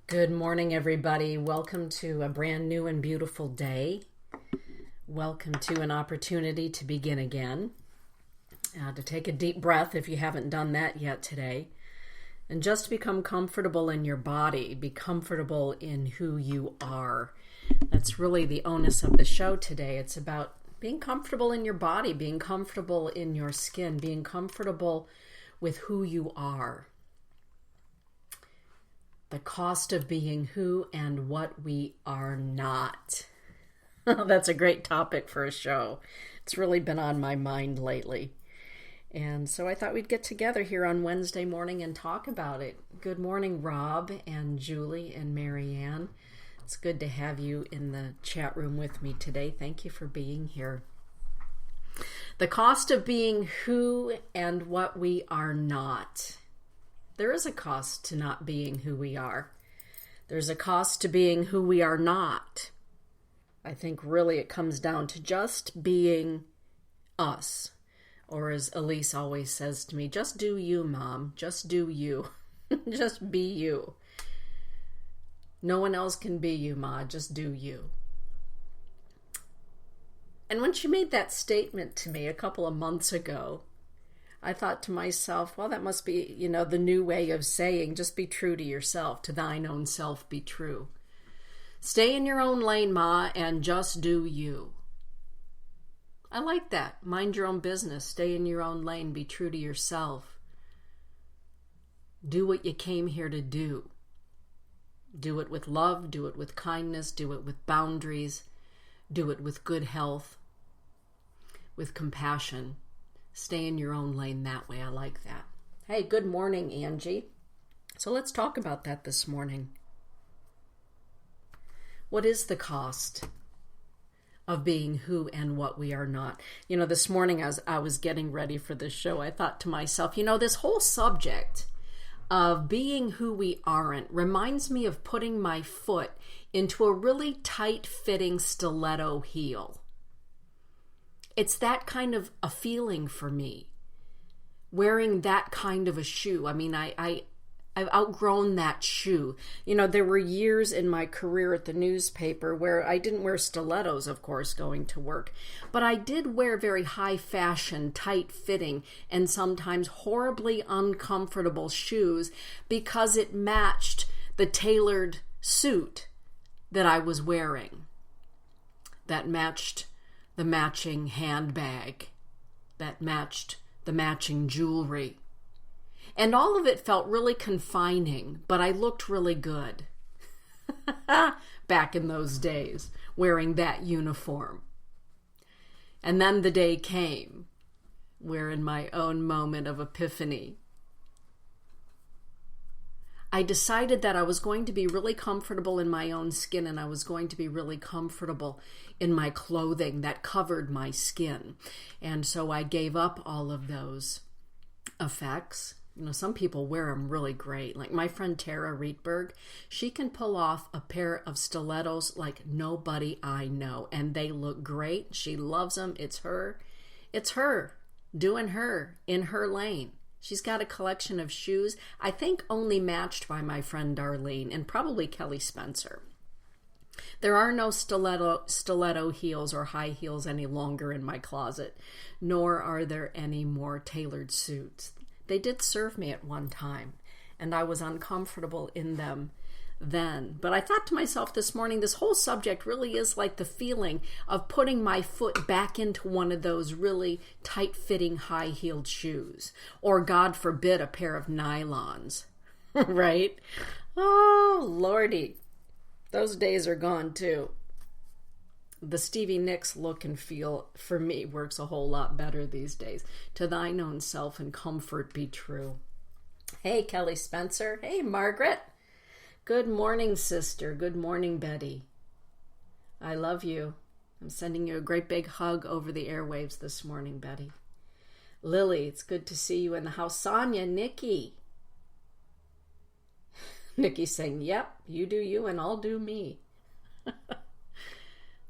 Good morning, everybody. Welcome to a brand new and beautiful day. Welcome to an opportunity to begin again. To take a deep breath if you haven't done that yet today. And just become comfortable in your body. Be comfortable in who you are. That's really the onus of the show today. It's about being comfortable in your body, being comfortable in your skin, being comfortable with who you are. The cost of being who and what we are not. That's a great topic for a show. It's really been on my mind lately. And so I thought we'd get together here on Wednesday morning and talk about it. Good morning, Rob and Julie and Marianne. It's good to have you in the chat room with me today. Thank you for being here. The cost of being who and what we are not. There is a cost to not being who we are. There's a cost to being who we are not. I think really it comes down to just being us. Or as Elise always says to me, just do you, Mom. Just do you. Just be you. No one else can be you, Ma. Just do you. And when she made that statement to me a couple of months ago, I thought to myself, well, that must be, the new way of saying, just be true to yourself, to thine own self be true. Stay in your own lane, Ma, and just do you. I like that. Mind your own business. Stay in your own lane. Be true to yourself. Do what you came here to do. Do it with love. Do it with kindness. Do it with boundaries. Do it with good health. With compassion. Stay in your own lane that way. I like that. Hey, good morning, Angie. So let's talk about that this morning. What is the cost of being who and what we are not? This morning as I was getting ready for this show, I thought to myself, this whole subject of being who we aren't reminds me of putting my foot into a really tight-fitting stiletto heel. It's that kind of a feeling for me, wearing that kind of a shoe. I mean, I've outgrown that shoe. There were years in my career at the newspaper where I didn't wear stilettos, of course, going to work, but I did wear very high fashion, tight fitting, and sometimes horribly uncomfortable shoes because it matched the tailored suit that I was wearing, that matched the matching handbag, that matched the matching jewelry. And all of it felt really confining, but I looked really good back in those days, wearing that uniform. And then the day came where in my own moment of epiphany, I decided that I was going to be really comfortable in my own skin, and I was going to be really comfortable in my clothing that covered my skin. And so I gave up all of those effects. Some people wear them really great. Like my friend Tara Rietberg, she can pull off a pair of stilettos like nobody I know, and they look great. She loves them. It's her doing her in her lane. She's got a collection of shoes, I think only matched by my friend Darlene and probably Kelly Spencer. There are no stiletto heels or high heels any longer in my closet, nor are there any more tailored suits. They did serve me at one time, and I was uncomfortable in them then. But I thought to myself this morning, this whole subject really is like the feeling of putting my foot back into one of those really tight-fitting high-heeled shoes, or God forbid, a pair of nylons, right? Oh, Lordy. Those days are gone too. The Stevie Nicks look and feel, for me, works a whole lot better these days. To thine own self and comfort be true. Hey, Kelly Spencer. Hey, Margaret. Good morning, sister. Good morning, Betty. I love you. I'm sending you a great big hug over the airwaves this morning, Betty. Lily, it's good to see you in the house. Sonia, Nikki. Nikki's saying, yep, you do you and I'll do me.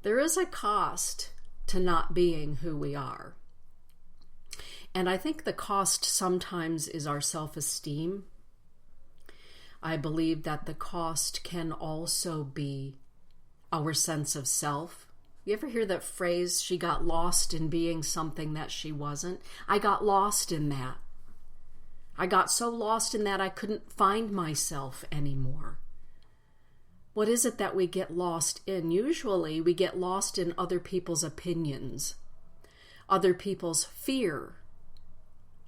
There is a cost to not being who we are. And I think the cost sometimes is our self-esteem. I believe that the cost can also be our sense of self. You ever hear that phrase, she got lost in being something that she wasn't? I got lost in that. I got so lost in that I couldn't find myself anymore. What is it that we get lost in? Usually we get lost in other people's opinions, other people's fear,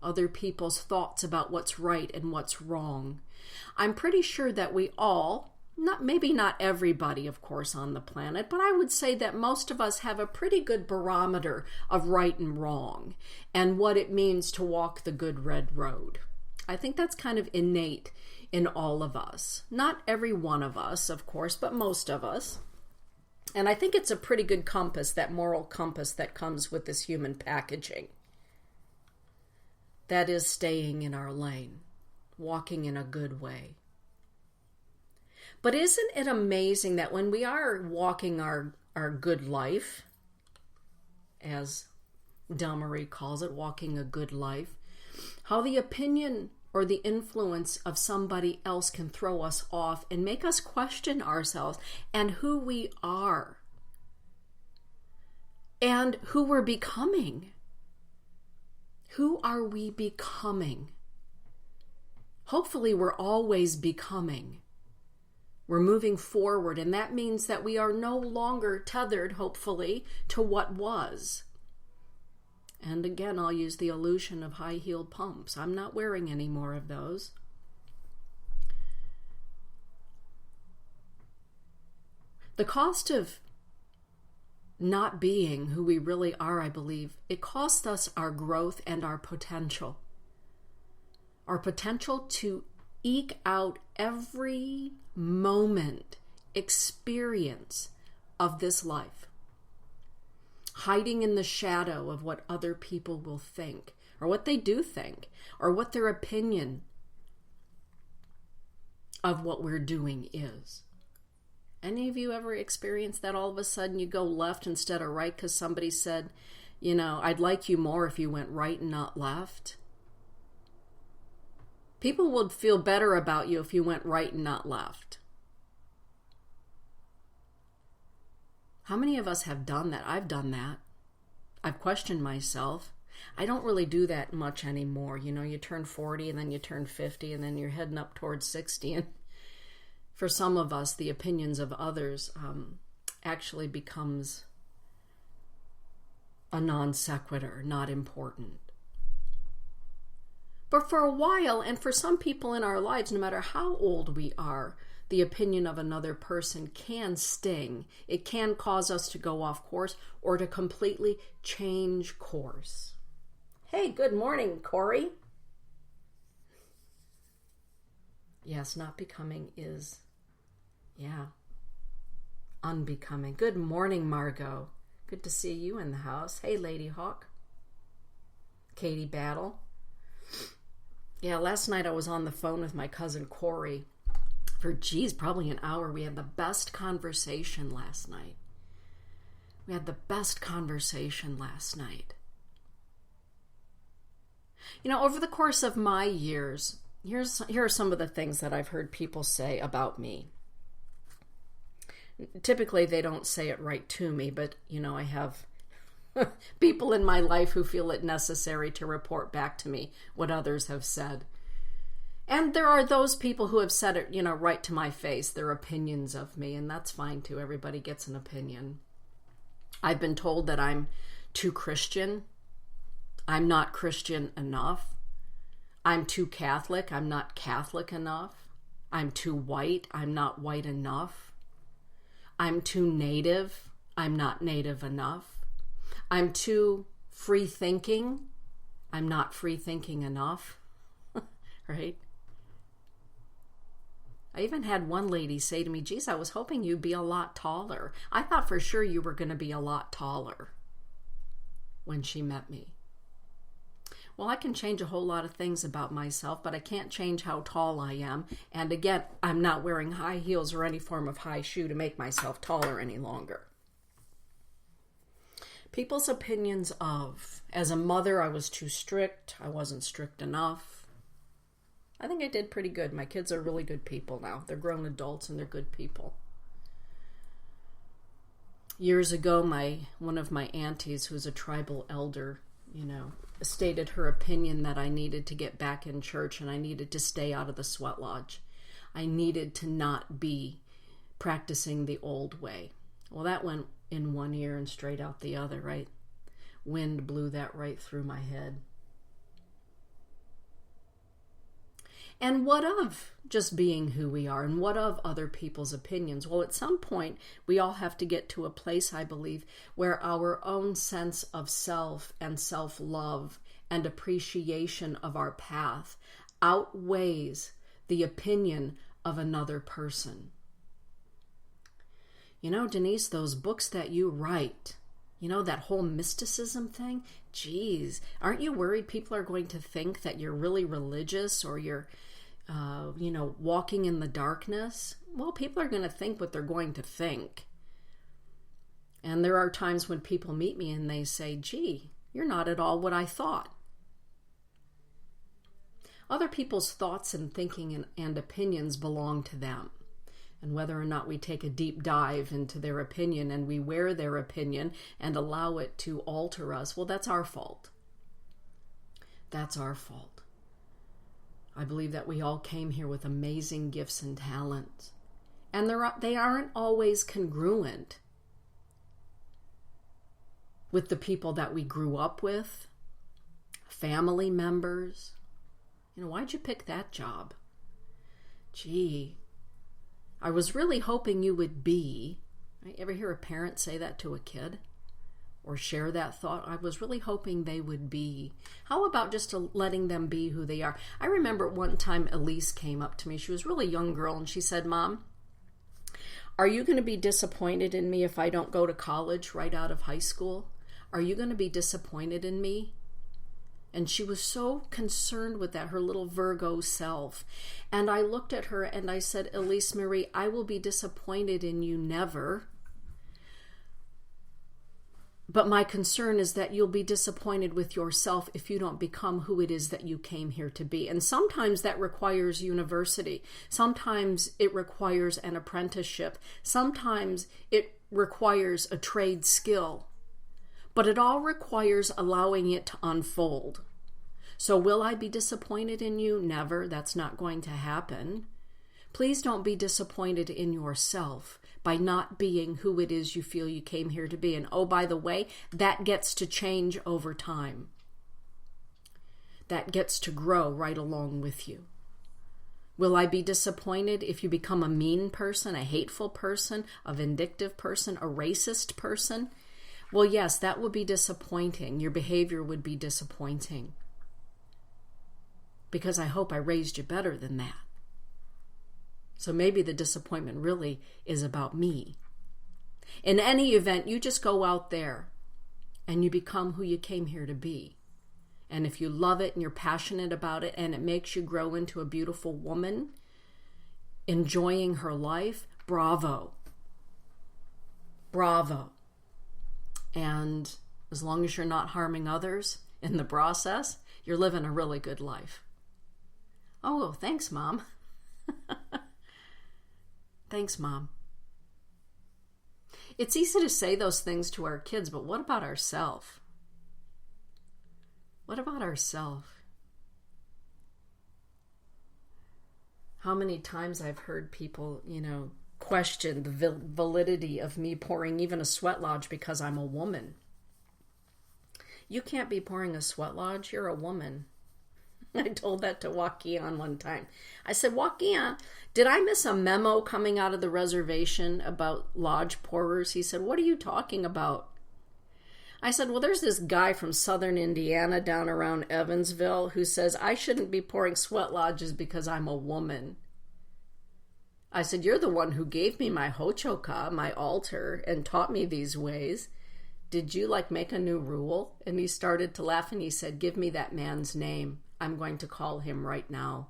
other people's thoughts about what's right and what's wrong. I'm pretty sure that we all, maybe not everybody, of course, on the planet, but I would say that most of us have a pretty good barometer of right and wrong and what it means to walk the good red road. I think that's kind of innate in all of us. Not every one of us, of course, but most of us. And I think it's a pretty good compass, that moral compass that comes with this human packaging. That is staying in our lane, walking in a good way. But isn't it amazing that when we are walking our good life, as Del Marie calls it, walking a good life, how the opinion or the influence of somebody else can throw us off and make us question ourselves and who we are and who we're becoming. Who are we becoming? Hopefully we're always becoming. We're moving forward, and that means that we are no longer tethered, hopefully, to what was. And again, I'll use the illusion of high-heeled pumps. I'm not wearing any more of those. The cost of not being who we really are, I believe, it costs us our growth and our potential. Our potential to eke out every moment, experience of this life. Hiding in the shadow of what other people will think, or what they do think, or what their opinion of what we're doing is. Any of you ever experienced that all of a sudden you go left instead of right because somebody said, I'd like you more if you went right and not left? People would feel better about you if you went right and not left. How many of us have done that? I've done that. I've questioned myself. I don't really do that much anymore. You turn 40 and then you turn 50 and then you're heading up towards 60. And for some of us, the opinions of others actually becomes a non sequitur, not important. But for a while, and for some people in our lives, no matter how old we are, the opinion of another person can sting. It can cause us to go off course or to completely change course. Hey, good morning, Corey. Yes, not becoming is, unbecoming. Good morning, Margot. Good to see you in the house. Hey, Lady Hawk. Katie Battle. Yeah, last night I was on the phone with my cousin Corey for, probably an hour. We had the best conversation last night. Over the course of my years, here are some of the things that I've heard people say about me. Typically, they don't say it right to me, but, I have people in my life who feel it necessary to report back to me what others have said. And there are those people who have said it, right to my face, their opinions of me, and that's fine too. Everybody gets an opinion. I've been told that I'm too Christian. I'm not Christian enough. I'm too Catholic. I'm not Catholic enough. I'm too white. I'm not white enough. I'm too native. I'm not native enough. I'm too free-thinking. I'm not free-thinking enough. Right? I even had one lady say to me, geez, I was hoping you'd be a lot taller. I thought for sure you were going to be a lot taller when she met me. Well, I can change a whole lot of things about myself, but I can't change how tall I am. And again, I'm not wearing high heels or any form of high shoe to make myself taller any longer. People's opinions of, as a mother, I was too strict. I wasn't strict enough. I think I did pretty good. My kids are really good people now. They're grown adults and they're good people. Years ago, one of my aunties, who's a tribal elder, stated her opinion that I needed to get back in church and I needed to stay out of the sweat lodge. I needed to not be practicing the old way. Well, that went in one ear and straight out the other, right? Wind blew that right through my head. And what of just being who we are? And what of other people's opinions? Well, at some point, we all have to get to a place, I believe, where our own sense of self and self-love and appreciation of our path outweighs the opinion of another person. Denise, those books that you write, that whole mysticism thing, geez, aren't you worried people are going to think that you're really religious or you're walking in the darkness? Well, people are going to think what they're going to think. And there are times when people meet me and they say, gee, you're not at all what I thought. Other people's thoughts and thinking and opinions belong to them. And whether or not we take a deep dive into their opinion and we wear their opinion and allow it to alter us, well, that's our fault. That's our fault. I believe that we all came here with amazing gifts and talents. And they aren't always congruent with the people that we grew up with, family members. Why'd you pick that job? Gee, I was really hoping you would be. Right? Ever hear a parent say that to a kid? Or share that thought? I was really hoping they would be. How about just letting them be who they are? I remember one time Elise came up to me. She was a really young girl and she said, Mom, are you going to be disappointed in me if I don't go to college right out of high school? Are you going to be disappointed in me? And she was so concerned with that, her little Virgo self. And I looked at her and I said, Elise Marie, I will be disappointed in you never. But my concern is that you'll be disappointed with yourself if you don't become who it is that you came here to be. And sometimes that requires university. Sometimes it requires an apprenticeship. Sometimes it requires a trade skill. But it all requires allowing it to unfold. So will I be disappointed in you? Never. That's not going to happen. Please don't be disappointed in yourself by not being who it is you feel you came here to be. And oh, by the way, that gets to change over time. That gets to grow right along with you. Will I be disappointed if you become a mean person, a hateful person, a vindictive person, a racist person? Well, yes, that would be disappointing. Your behavior would be disappointing. Because I hope I raised you better than that. So maybe the disappointment really is about me. In any event, you just go out there and you become who you came here to be. And if you love it and you're passionate about it and it makes you grow into a beautiful woman, enjoying her life, bravo. Bravo. And as long as you're not harming others in the process, you're living a really good life. Oh, thanks, Mom. Thanks, Mom. It's easy to say those things to our kids, but what about ourselves? What about ourselves? How many times I've heard people, question the validity of me pouring even a sweat lodge because I'm a woman. You can't be pouring a sweat lodge. You're a woman. I told that to Joaquin one time. I said, Joaquin, did I miss a memo coming out of the reservation about lodge pourers? He said, what are you talking about? I said, well, there's this guy from southern Indiana down around Evansville who says I shouldn't be pouring sweat lodges because I'm a woman. I said, you're the one who gave me my hochoka, my altar, and taught me these ways. Did you make a new rule? And he started to laugh and he said, give me that man's name. I'm going to call him right now.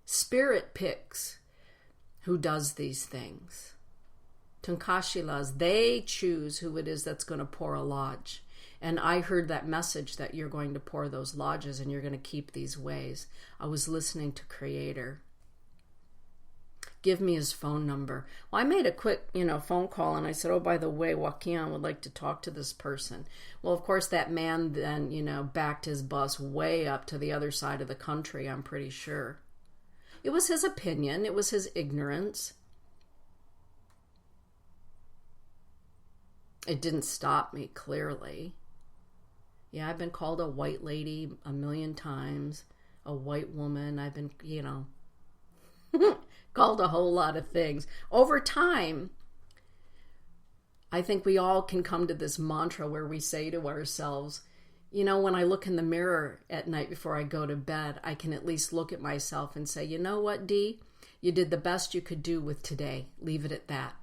Spirit picks who does these things. Tunkashilas, they choose who it is that's going to pour a lodge. And I heard that message that you're going to pour those lodges and you're going to keep these ways. I was listening to Creator. Give me his phone number. Well, I made a quick, phone call, and I said, oh, by the way, Joaquin would like to talk to this person. Well, of course, that man then, backed his bus way up to the other side of the country, I'm pretty sure. It was his opinion. It was his ignorance. It didn't stop me, clearly. Yeah, I've been called a white lady a million times, a white woman. I've been, called a whole lot of things. Over time, I think we all can come to this mantra where we say to ourselves, when I look in the mirror at night before I go to bed, I can at least look at myself and say, you know what, Dee? You did the best you could do with today. Leave it at that.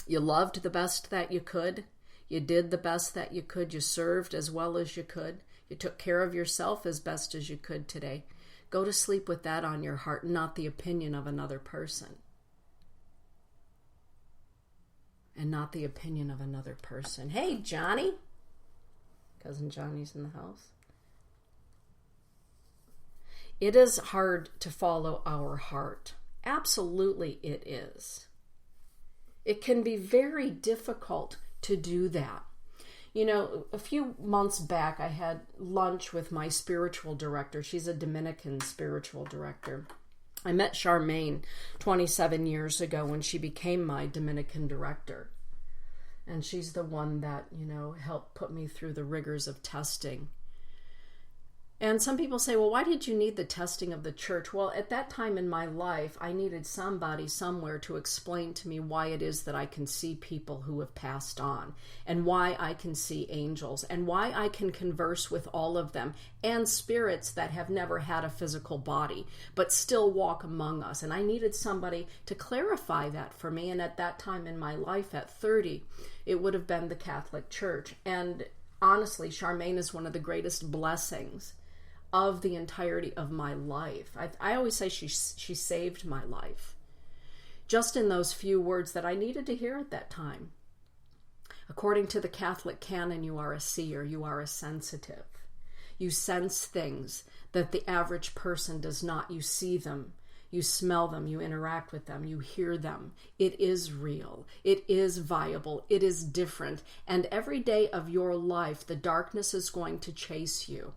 You loved the best that you could. You did the best that you could. You served as well as you could. You took care of yourself as best as you could today. Go to sleep with that on your heart, not the opinion of another person. And not the opinion of another person. Hey, Johnny. Cousin Johnny's in the house. It is hard to follow our heart. Absolutely it is. It can be very difficult to do that. A few months back, I had lunch with my spiritual director. She's a Dominican spiritual director. I met Charmaine 27 years ago when she became my Dominican director. And she's the one that, helped put me through the rigors of testing. And some people say, well, why did you need the testing of the church? Well, at that time in my life, I needed somebody somewhere to explain to me why it is that I can see people who have passed on, and why I can see angels, and why I can converse with all of them, and spirits that have never had a physical body, but still walk among us. And I needed somebody to clarify that for me. And at that time in my life, at 30, it would have been the Catholic Church. And honestly, Charmaine is one of the greatest blessings of the entirety of my life. I always say she saved my life. Just in those few words that I needed to hear at that time. According to the Catholic canon, you are a seer, you are a sensitive. You sense things that the average person does not. You see them, you smell them, you interact with them, you hear them. It is real, it is viable, it is different. And every day of your life, the darkness is going to chase you.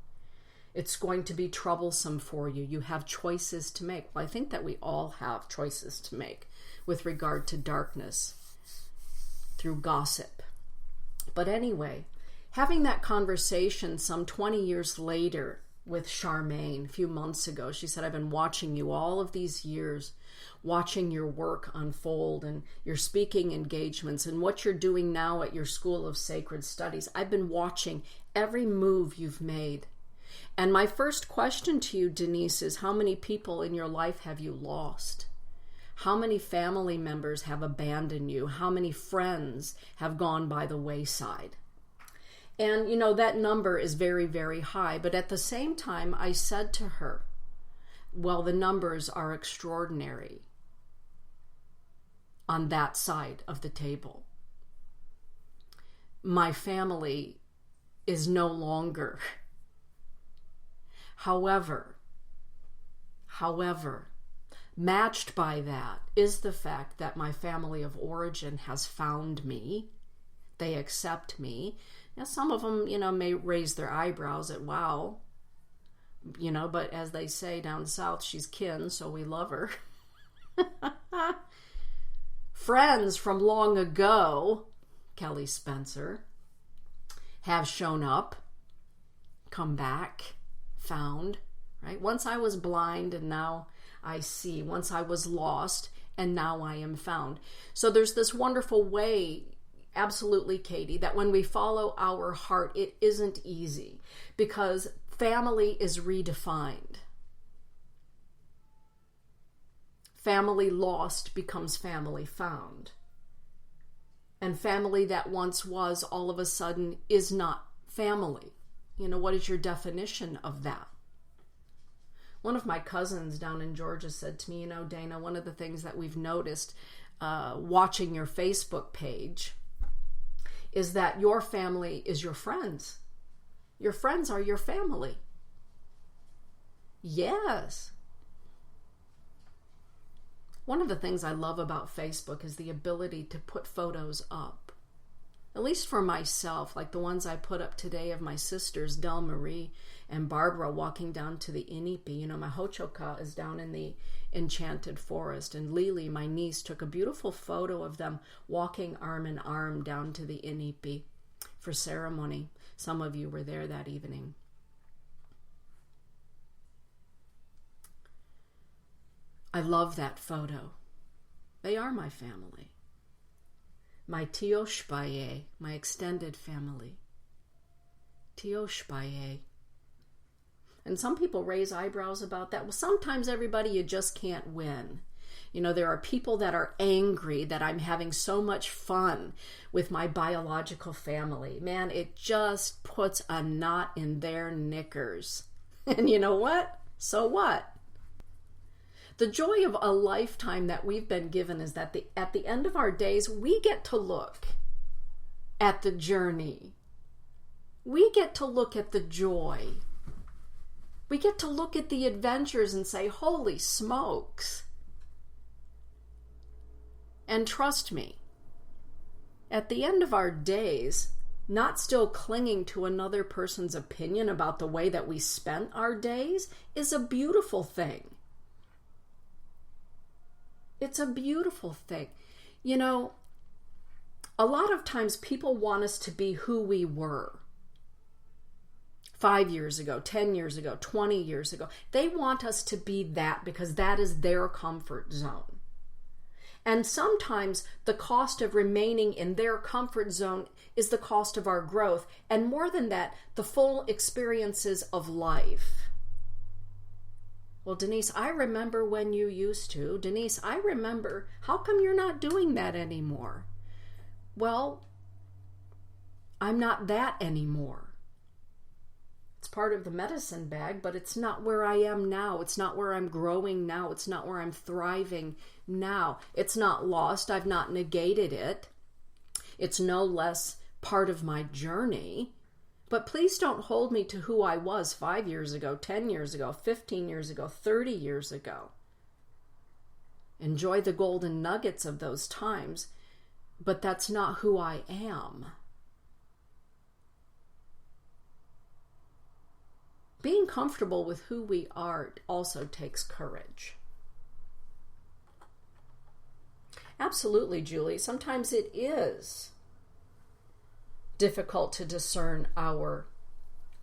It's going to be troublesome for you. You have choices to make. Well, I think that we all have choices to make with regard to darkness through gossip. But anyway, having that conversation some 20 years later with Charmaine a few months ago, she said, I've been watching you all of these years, watching your work unfold and your speaking engagements and what you're doing now at your School of Sacred Studies. I've been watching every move you've made. And my first question to you, Denise, is how many people in your life have you lost? How many family members have abandoned you? How many friends have gone by the wayside? And, that number is very, very high. But at the same time, I said to her, well, the numbers are extraordinary on that side of the table. My family is no longer. However, matched by that is the fact that my family of origin has found me. They accept me. Now, some of them, may raise their eyebrows at, wow, but as they say down south, she's kin, so we love her. Friends from long ago, Kelly Spencer, have shown up, come back, found, right? Once I was blind and now I see. Once I was lost and now I am found. So there's this wonderful way, absolutely, Katie, that when we follow our heart, it isn't easy because family is redefined. Family lost becomes family found. And family that once was all of a sudden is not family. What is your definition of that? One of my cousins down in Georgia said to me, Dana, one of the things that we've noticed watching your Facebook page is that your family is your friends. Your friends are your family. Yes. One of the things I love about Facebook is the ability to put photos up. At least for myself, like the ones I put up today of my sisters, Del Marie and Barbara, walking down to the Inipi. You know, my Hochoka is down in the Enchanted Forest, and Lily, my niece, took a beautiful photo of them walking arm in arm down to the Inipi for ceremony. Some of you were there that evening. I love that photo. They are my family. My Tio Shpaye, my extended family. Tio Shpaye. And some people raise eyebrows about that. Well, sometimes everybody, you just can't win. You know, there are people that are angry that I'm having so much fun with my biological family. Man, it just puts a knot in their knickers. And you know what? So what? The joy of a lifetime that we've been given is that at the end of our days, we get to look at the journey. We get to look at the joy. We get to look at the adventures and say, holy smokes. And trust me, at the end of our days, not still clinging to another person's opinion about the way that we spent our days is a beautiful thing. It's a beautiful thing. You know, a lot of times people want us to be who we were 5 years ago, 10 years ago, 20 years ago. They want us to be that because that is their comfort zone. And sometimes the cost of remaining in their comfort zone is the cost of our growth. And more than that, the full experiences of life. Well, Denise, I remember when you used to. Denise, I remember. How come you're not doing that anymore? Well, I'm not that anymore. It's part of the medicine bag, but it's not where I am now. It's not where I'm growing now. It's not where I'm thriving now. It's not lost. I've not negated it. It's no less part of my journey. But please don't hold me to who I was 5 years ago, 10 years ago, 15 years ago, 30 years ago. Enjoy the golden nuggets of those times, but that's not who I am. Being comfortable with who we are also takes courage. Absolutely, Julie. Sometimes it is difficult to discern our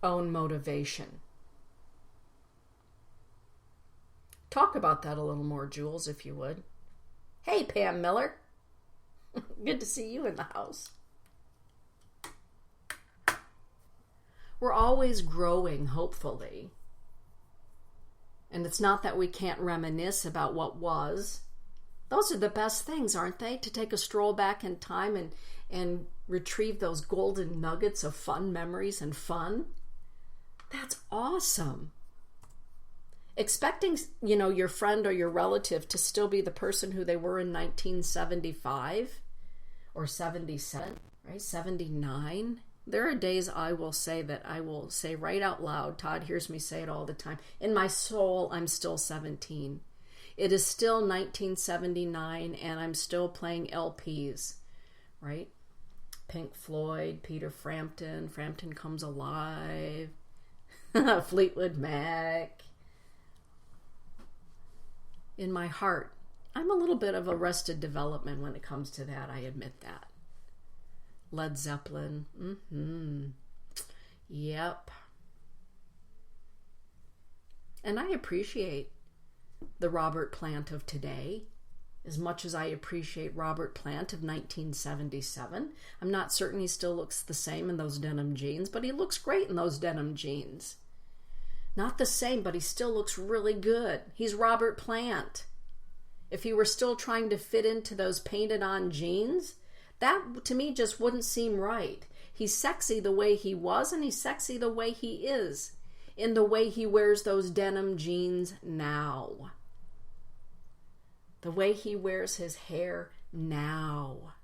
own motivation. Talk about that a little more, Jules, if you would. Hey, Pam Miller. Good to see you in the house. We're always growing, hopefully. And it's not that we can't reminisce about what was. Those are the best things, aren't they? To take a stroll back in time and retrieve those golden nuggets of fun memories and fun. That's awesome. Expecting, your friend or your relative to still be the person who they were in 1975 or 77, right? 79. There are days I will say right out loud. Todd hears me say it all the time. In my soul, I'm still 17. It is still 1979 and I'm still playing LPs, right? Pink Floyd, Peter Frampton, Frampton Comes Alive, Fleetwood Mac. In my heart, I'm a little bit of Arrested Development when it comes to that, I admit that. Led Zeppelin, Yep. And I appreciate the Robert Plant of today as much as I appreciate Robert Plant of 1977. I'm not certain he still looks the same in those denim jeans, but he looks great in those denim jeans. Not the same, but he still looks really good. He's Robert Plant. If he were still trying to fit into those painted on jeans, that to me just wouldn't seem right. He's sexy the way he was, and he's sexy the way he is, in the way he wears those denim jeans now. The way he wears his hair now.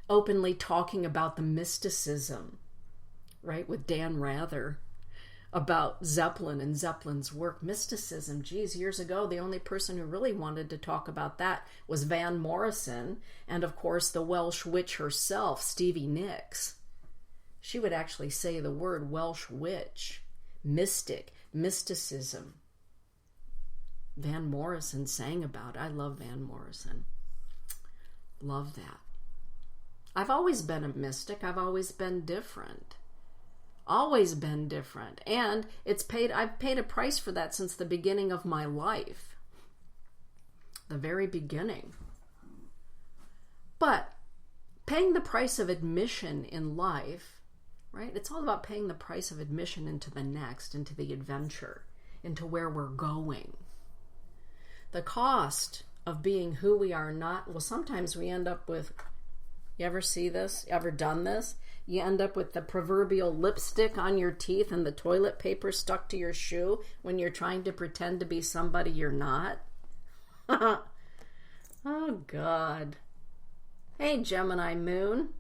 openly talking about the mysticism, right, with Dan Rather, about Zeppelin and Zeppelin's work. Mysticism, geez, years ago, the only person who really wanted to talk about that was Van Morrison, and of course the Welsh witch herself, Stevie Nicks. She would actually say the word Welsh witch, mystic, mysticism. Van Morrison sang about it. I love Van Morrison. Love that. I've always been a mystic. I've always been different. Always been different. And I've paid a price for that since the beginning of my life. The very beginning. But paying the price of admission in life, right? It's all about paying the price of admission into the next, into the adventure, into where we're going. The cost of being who we are not, well, sometimes we end up with, you ever see this? You ever done this? You end up with the proverbial lipstick on your teeth and the toilet paper stuck to your shoe when you're trying to pretend to be somebody you're not. Oh, God. Hey, Gemini Moon.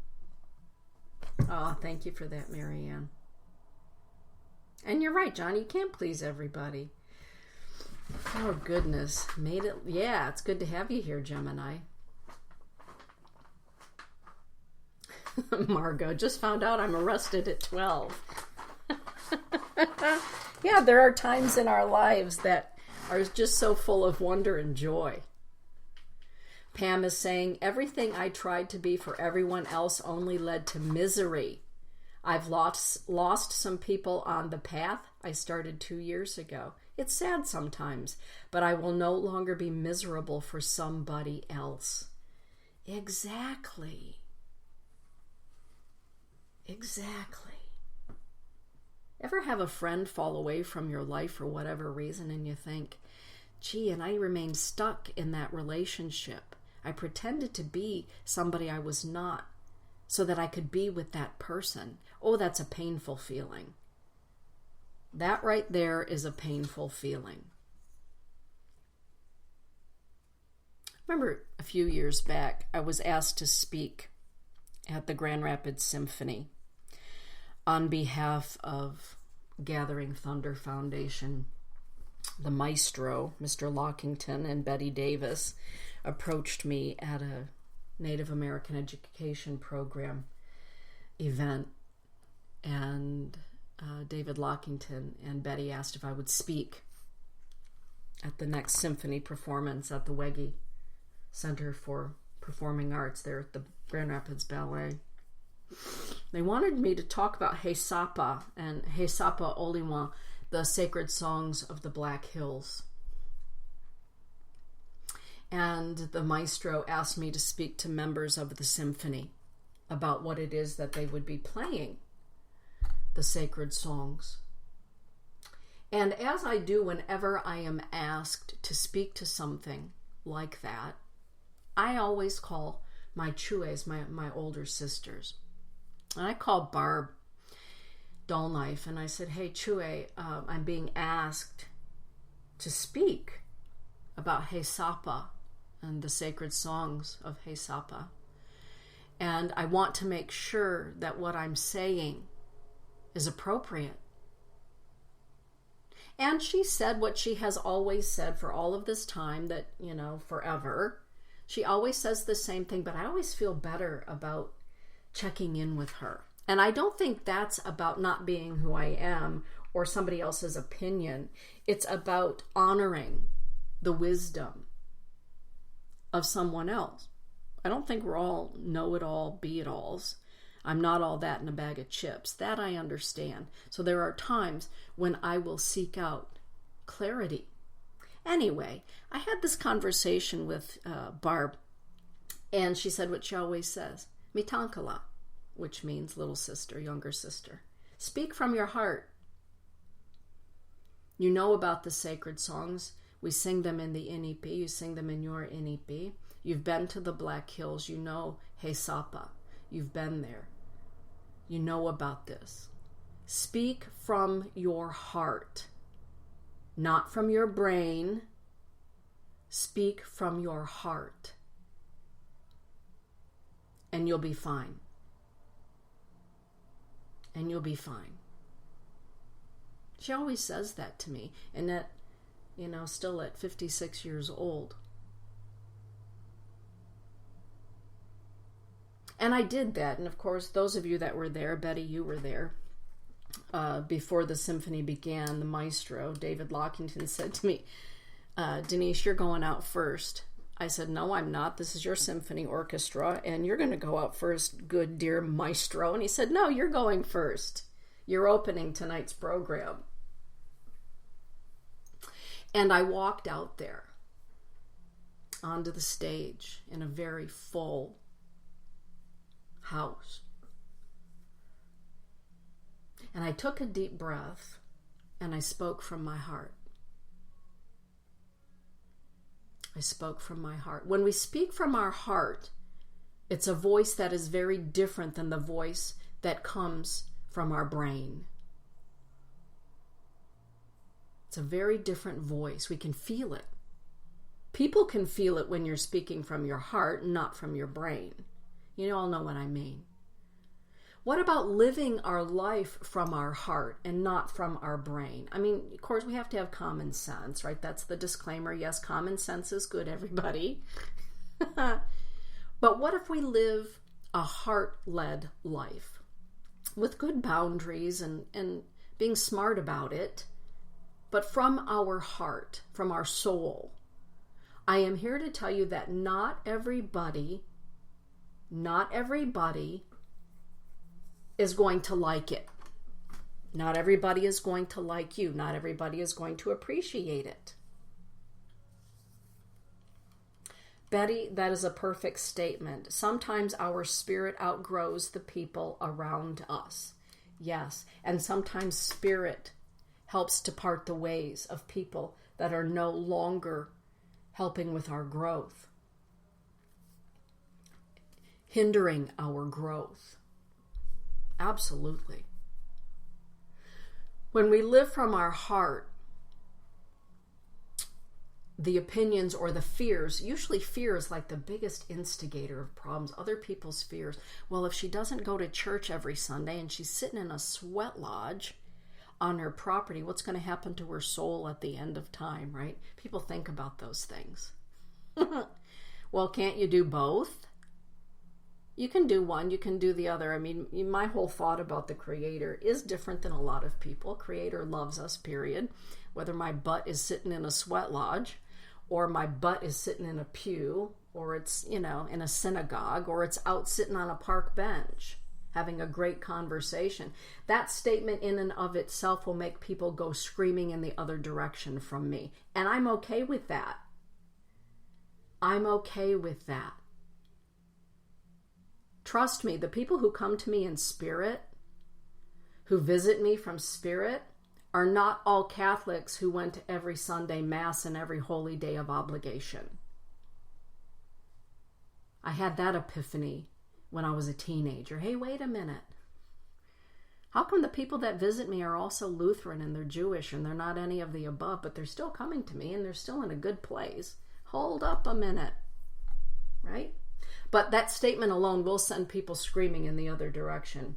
Oh, thank you for that, Marianne. And you're right, John. You can't please everybody. Oh, goodness. Made it. Yeah, it's good to have you here, Gemini. Margot, just found out I'm arrested at 12. Yeah, there are times in our lives that are just so full of wonder and joy. Pam is saying, everything I tried to be for everyone else only led to misery. I've lost some people on the path I started 2 years ago. It's sad sometimes, but I will no longer be miserable for somebody else. Exactly. Exactly. Ever have a friend fall away from your life for whatever reason and you think, gee, and I remained stuck in that relationship. I pretended to be somebody I was not so that I could be with that person. Oh, that's a painful feeling. That right there is a painful feeling. Remember a few years back, I was asked to speak at the Grand Rapids Symphony on behalf of Gathering Thunder Foundation. The maestro, Mr. Lockington, and Betty Davis approached me at a Native American education program event, and David Lockington and Betty asked if I would speak at the next symphony performance at the Wege Center for Performing Arts there at the Grand Rapids Ballet. They wanted me to talk about He Sapa and He Sapa Oliwa, the sacred songs of the Black Hills. And the maestro asked me to speak to members of the symphony about what it is that they would be playing, the sacred songs. And as I do whenever I am asked to speak to something like that, I always call my chues, my older sisters. And I called Barb Dullknife and I said, hey, Chue, I'm being asked to speak about He Sapa and the sacred songs of He Sapa. And I want to make sure that what I'm saying is appropriate. And she said what she has always said for all of this time, that, forever. She always says the same thing, but I always feel better about checking in with her. And I don't think that's about not being who I am or somebody else's opinion. It's about honoring the wisdom of someone else. I don't think we're all know-it-all, be-it-alls. I'm not all that in a bag of chips. That I understand. So there are times when I will seek out clarity. Anyway, I had this conversation with Barb, and she said what she always says, Mitankala, which means little sister, younger sister. Speak from your heart. You know about the sacred songs. We sing them in the Inipi. You sing them in your Inipi. You've been to the Black Hills. You know He Sapa. You've been there. You know about this. Speak from your heart, not from your brain. Speak from your heart. and you'll be fine. And you'll be fine. She always says that to me, and that, still at 56 years old. And I did that, and of course, those of you that were there, Betty, you were there, before the symphony began, the maestro, David Lockington, said to me, Denise, you're going out first. I said, no, I'm not. This is your symphony orchestra, and you're going to go out first, good dear maestro. And he said, no, you're going first. You're opening tonight's program. And I walked out there onto the stage in a very full house. And I took a deep breath, and I spoke from my heart. I spoke from my heart. When we speak from our heart, it's a voice that is very different than the voice that comes from our brain. It's a very different voice. We can feel it. People can feel it when you're speaking from your heart, not from your brain. You all know what I mean. What about living our life from our heart and not from our brain? I mean, of course, we have to have common sense, right? That's the disclaimer. Yes, common sense is good, everybody. But what if we live a heart-led life with good boundaries and being smart about it, but from our heart, from our soul? I am here to tell you that not everybody is going to like it. Not everybody is going to like you. Not everybody is going to appreciate it. Betty, that is a perfect statement. Sometimes our spirit outgrows the people around us. Yes, and sometimes spirit helps to part the ways of people that are no longer helping with our growth, hindering our growth. Absolutely. When we live from our heart, the opinions or the fears, usually fear is like the biggest instigator of problems, other people's fears. Well, if she doesn't go to church every Sunday and she's sitting in a sweat lodge on her property, what's going to happen to her soul at the end of time, right? People think about those things. Well, can't you do both? You can do one, you can do the other. I mean, my whole thought about the Creator is different than a lot of people. Creator loves us, period. Whether my butt is sitting in a sweat lodge, or my butt is sitting in a pew, or it's, in a synagogue, or it's out sitting on a park bench having a great conversation. That statement in and of itself will make people go screaming in the other direction from me. And I'm okay with that. I'm okay with that. Trust me, the people who come to me in spirit, who visit me from spirit, are not all Catholics who went to every Sunday Mass and every holy day of obligation. I had that epiphany when I was a teenager. Hey, wait a minute. How come the people that visit me are also Lutheran and they're Jewish and they're not any of the above, but they're still coming to me and they're still in a good place? Hold up a minute, right? But that statement alone will send people screaming in the other direction.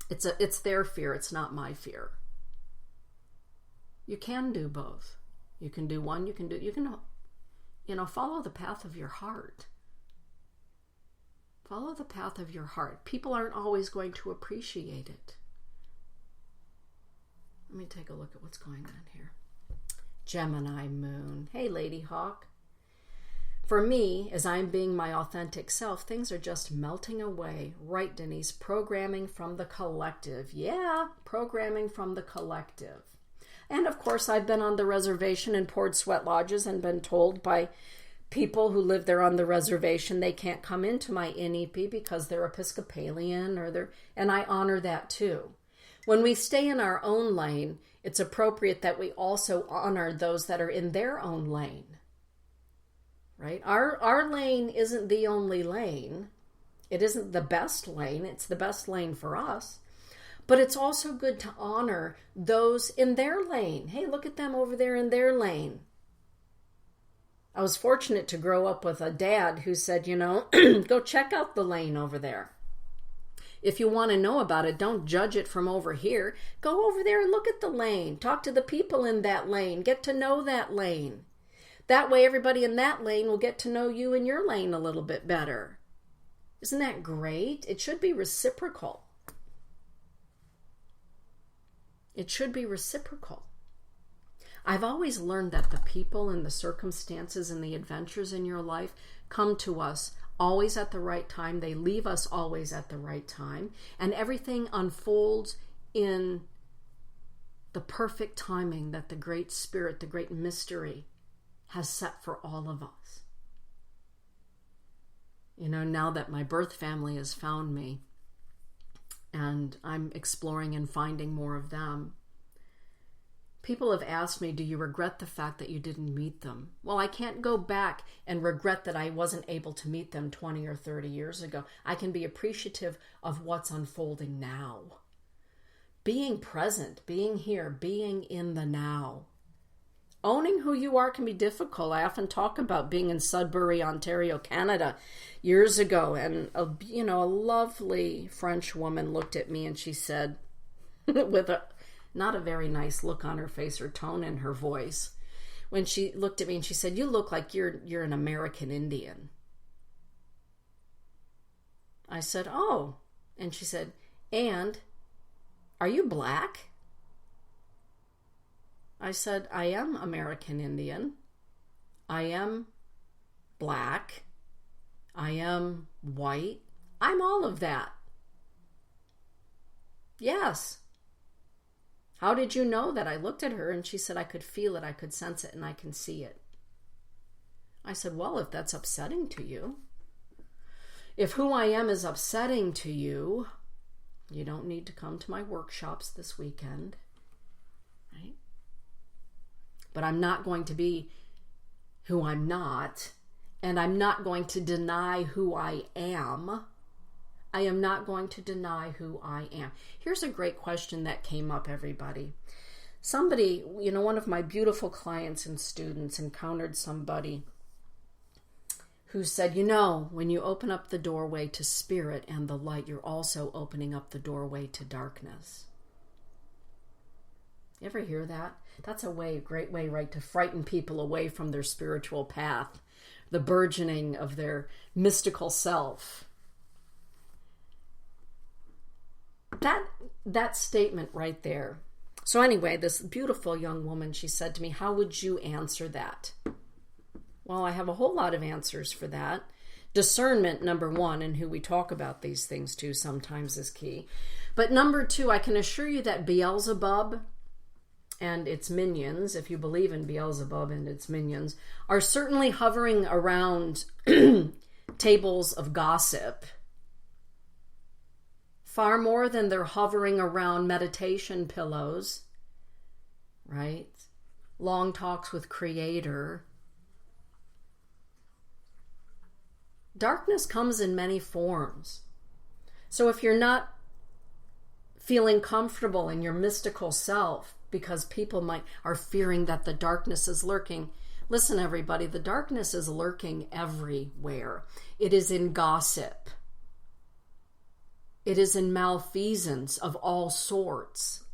It's their fear, it's not my fear. You can do both. You can do one, you can follow the path of your heart. Follow the path of your heart. People aren't always going to appreciate it. Let me take a look at what's going on here. Gemini moon. Hey, Lady Hawk. For me, as I'm being my authentic self, things are just melting away. Right, Denise, programming from the collective. Yeah, programming from the collective. And of course, I've been on the reservation and poured sweat lodges and been told by people who live there on the reservation they can't come into my NEP because they're Episcopalian and I honor that too. When we stay in our own lane, it's appropriate that we also honor those that are in their own lane. Right? Our lane isn't the only lane. It isn't the best lane. It's the best lane for us. But it's also good to honor those in their lane. Hey, look at them over there in their lane. I was fortunate to grow up with a dad who said, go check out the lane over there. If you want to know about it, don't judge it from over here. Go over there and look at the lane. Talk to the people in that lane. Get to know that lane. That way everybody in that lane will get to know you in your lane a little bit better. Isn't that great? It should be reciprocal. It should be reciprocal. I've always learned that the people and the circumstances and the adventures in your life come to us always at the right time. They leave us always at the right time. And everything unfolds in the perfect timing that the Great Spirit, the Great Mystery, has set for all of us. Now that my birth family has found me, and I'm exploring and finding more of them, people have asked me, do you regret the fact that you didn't meet them? Well, I can't go back and regret that I wasn't able to meet them 20 or 30 years ago. I can be appreciative of what's unfolding now. Being present, being here, being in the now. Owning who you are can be difficult. I often talk about being in Sudbury, Ontario, Canada years ago, and a lovely French woman looked at me and she said, with not a very nice look on her face or tone in her voice, when she looked at me and she said, "You look like you're an American Indian." I said, "Oh." And she said, "And are you black?" I said, "I am American Indian. I am black. I am white. I'm all of that." "Yes." "How did you know that?" I looked at her and she said, "I could feel it, I could sense it, and I can see it." I said, "Well, if that's upsetting to you, if who I am is upsetting to you, you don't need to come to my workshops this weekend, right? But I'm not going to be who I'm not, and I'm not going to deny who I am. I am not going to deny who I am." Here's a great question that came up, everybody. Somebody, one of my beautiful clients and students encountered somebody who said, when you open up the doorway to spirit and the light, you're also opening up the doorway to darkness. You ever hear that? That's a great way, right, to frighten people away from their spiritual path, the burgeoning of their mystical self. That statement right there. So anyway, this beautiful young woman, she said to me, "How would you answer that?" Well, I have a whole lot of answers for that. Discernment, number one, and who we talk about these things to sometimes is key. But number two, I can assure you that Beelzebub and its minions, if you believe in Beelzebub and its minions, are certainly hovering around tables of gossip far more than they're hovering around meditation pillows, right? Long talks with Creator. Darkness comes in many forms. So if you're not feeling comfortable in your mystical self because people are fearing that the darkness is lurking, listen, everybody, the darkness is lurking everywhere. It is in gossip. It is in malfeasance of all sorts.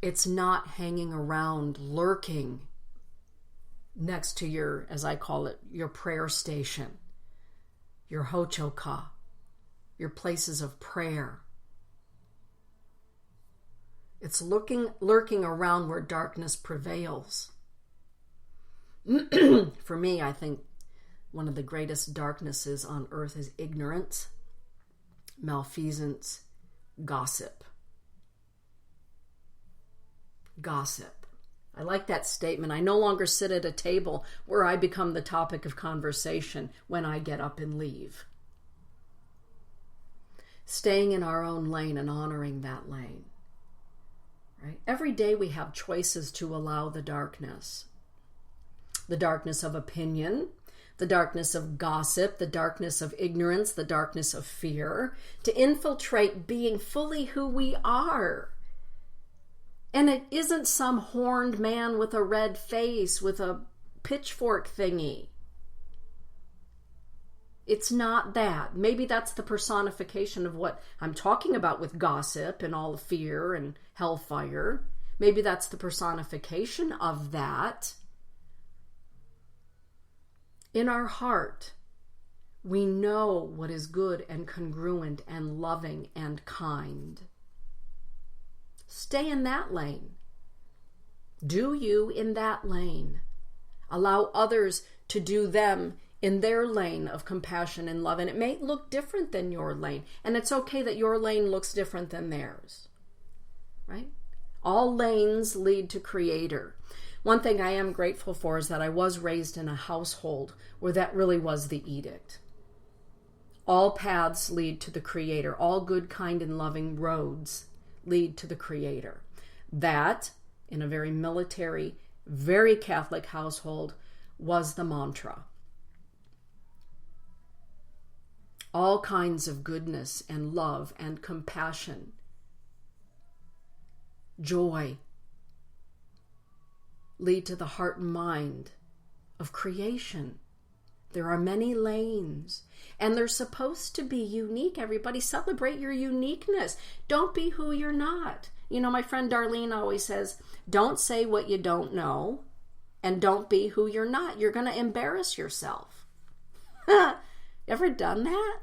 It's not hanging around, lurking next to your, as I call it, your prayer station, your hochoka, your places of prayer. It's lurking around where darkness prevails. For me, I think one of the greatest darknesses on earth is ignorance, malfeasance, gossip. Gossip. I like that statement. I no longer sit at a table where I become the topic of conversation when I get up and leave. Staying in our own lane and honoring that lane. Right? Every day we have choices to allow the darkness. The darkness of opinion, the darkness of gossip, the darkness of ignorance, the darkness of fear, to infiltrate being fully who we are. And it isn't some horned man with a red face with a pitchfork thingy. It's not that. Maybe that's the personification of what I'm talking about with gossip and all the fear and hellfire. Maybe that's the personification of that. In our heart, we know what is good and congruent and loving and kind. Stay in that lane. Do you in that lane. Allow others to do them in their lane of compassion and love. And it may look different than your lane. And it's okay that your lane looks different than theirs. Right? All lanes lead to Creator. One thing I am grateful for is that I was raised in a household where that really was the edict. All paths lead to the Creator. All good, kind, and loving roads lead to the Creator. That, in a very military, very Catholic household, was the mantra. All kinds of goodness and love and compassion, joy, lead to the heart and mind of creation. There are many lanes, and they're supposed to be unique. Everybody celebrate your uniqueness. Don't be who you're not. You know, my friend Darlene always says, don't say what you don't know, and don't be who you're not. You're going to embarrass yourself. Ever done that?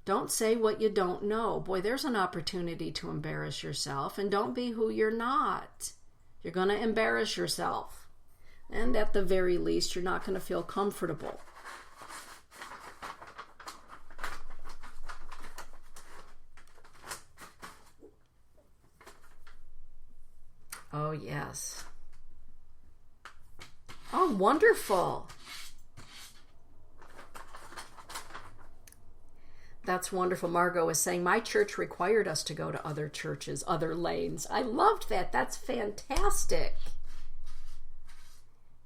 Don't say what you don't know. Boy, there's an opportunity to embarrass yourself, and don't be who you're not. You're going to embarrass yourself. And at the very least, you're not going to feel comfortable. Oh, yes. Oh, wonderful. That's wonderful. Margot is saying, my church required us to go to other churches, other lanes. I loved that. That's fantastic.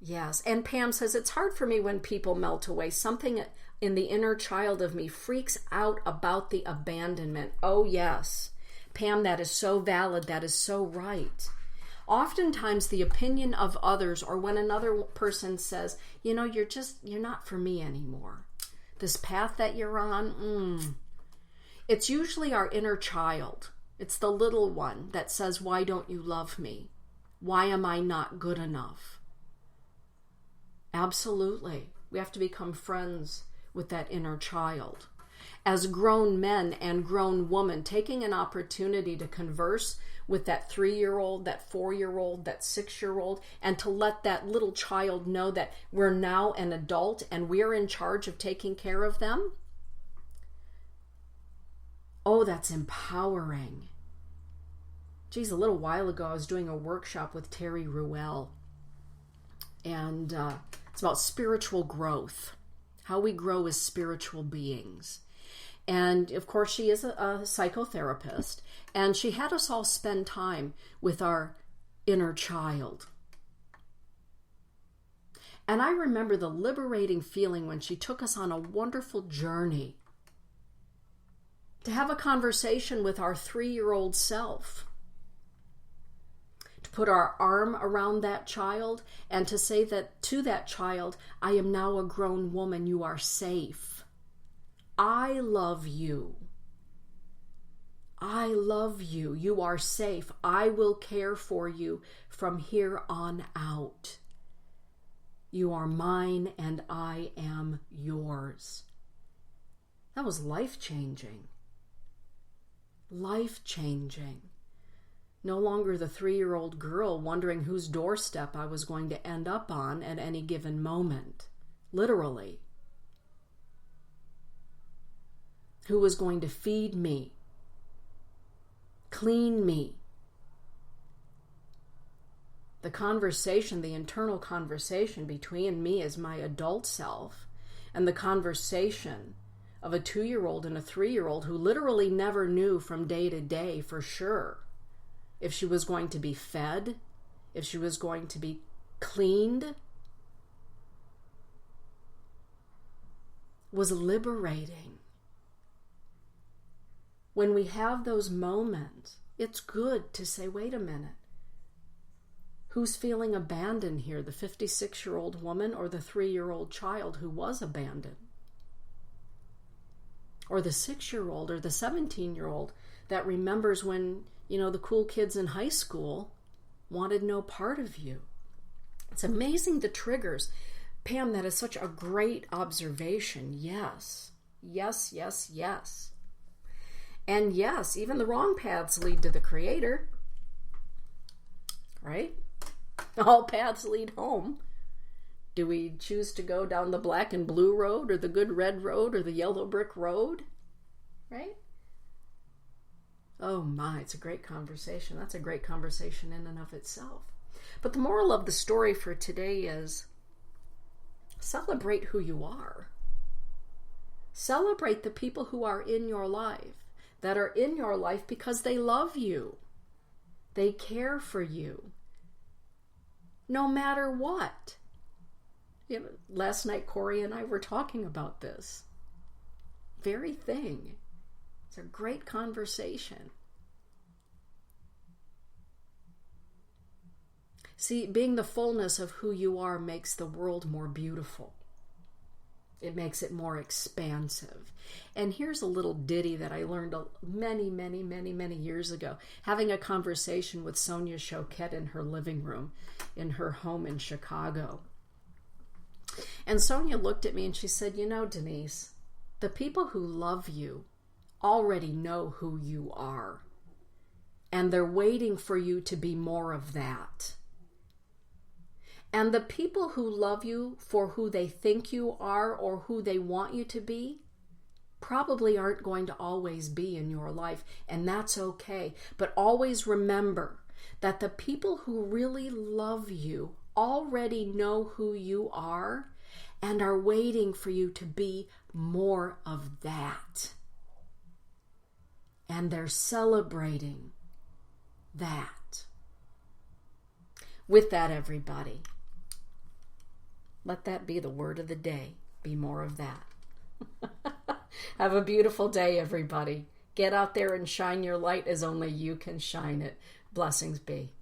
Yes. And Pam says, it's hard for me when people melt away. Something in the inner child of me freaks out about the abandonment. Oh, yes. Pam, that is so valid. That is so right. Oftentimes the opinion of others, or when another person says, you know, you're not for me anymore. This path that you're on, it's usually our inner child. It's the little one that says, why don't you love me? Why am I not good enough? Absolutely. We have to become friends with that inner child. As grown men and grown women, taking an opportunity to converse with that 3-year-old, that 4-year-old, that 6-year-old, and to let that little child know that we're now an adult and we're in charge of taking care of them. Oh, that's empowering. Geez, a little while ago I was doing a workshop with Terry Ruel, and it's about spiritual growth, how we grow as spiritual beings. And of course, she is a psychotherapist, and she had us all spend time with our inner child. And I remember the liberating feeling when she took us on a wonderful journey to have a conversation with our 3-year-old self, to put our arm around that child and to say that to that child, I am now a grown woman, you are safe. I love you. I love you. You are safe. I will care for you from here on out. You are mine and I am yours. That was life-changing. Life-changing. No longer the 3-year-old girl wondering whose doorstep I was going to end up on at any given moment. Literally. Who was going to feed me, clean me. The conversation, the internal conversation between me as my adult self and the conversation of a 2-year-old and a 3-year-old who literally never knew from day to day for sure if she was going to be fed, if she was going to be cleaned, was liberating. When we have those moments, it's good to say, wait a minute. Who's feeling abandoned here? The 56-year-old woman or the 3-year-old child who was abandoned? Or the 6-year-old or the 17-year-old that remembers when, the cool kids in high school wanted no part of you. It's amazing the triggers. Pam, that is such a great observation. Yes, yes, yes, yes. And yes, even the wrong paths lead to the Creator, right? All paths lead home. Do we choose to go down the black and blue road or the good red road or the yellow brick road? Right? Oh my, it's a great conversation. That's a great conversation in and of itself. But the moral of the story for today is celebrate who you are. Celebrate the people who are in your life, that are in your life because they love you. They care for you. No matter what. Last night, Corey and I were talking about this very thing. It's a great conversation. See, being the fullness of who you are makes the world more beautiful. It makes it more expansive. And here's a little ditty that I learned many years ago, having a conversation with Sonia Choquette in her living room in her home in Chicago. And Sonia looked at me and she said, Denise, the people who love you already know who you are. And they're waiting for you to be more of that. And the people who love you for who they think you are or who they want you to be probably aren't going to always be in your life, and that's okay. But always remember that the people who really love you already know who you are and are waiting for you to be more of that. And they're celebrating that. With that, everybody, let that be the word of the day. Be more of that. Have a beautiful day, everybody. Get out there and shine your light as only you can shine it. Blessings be.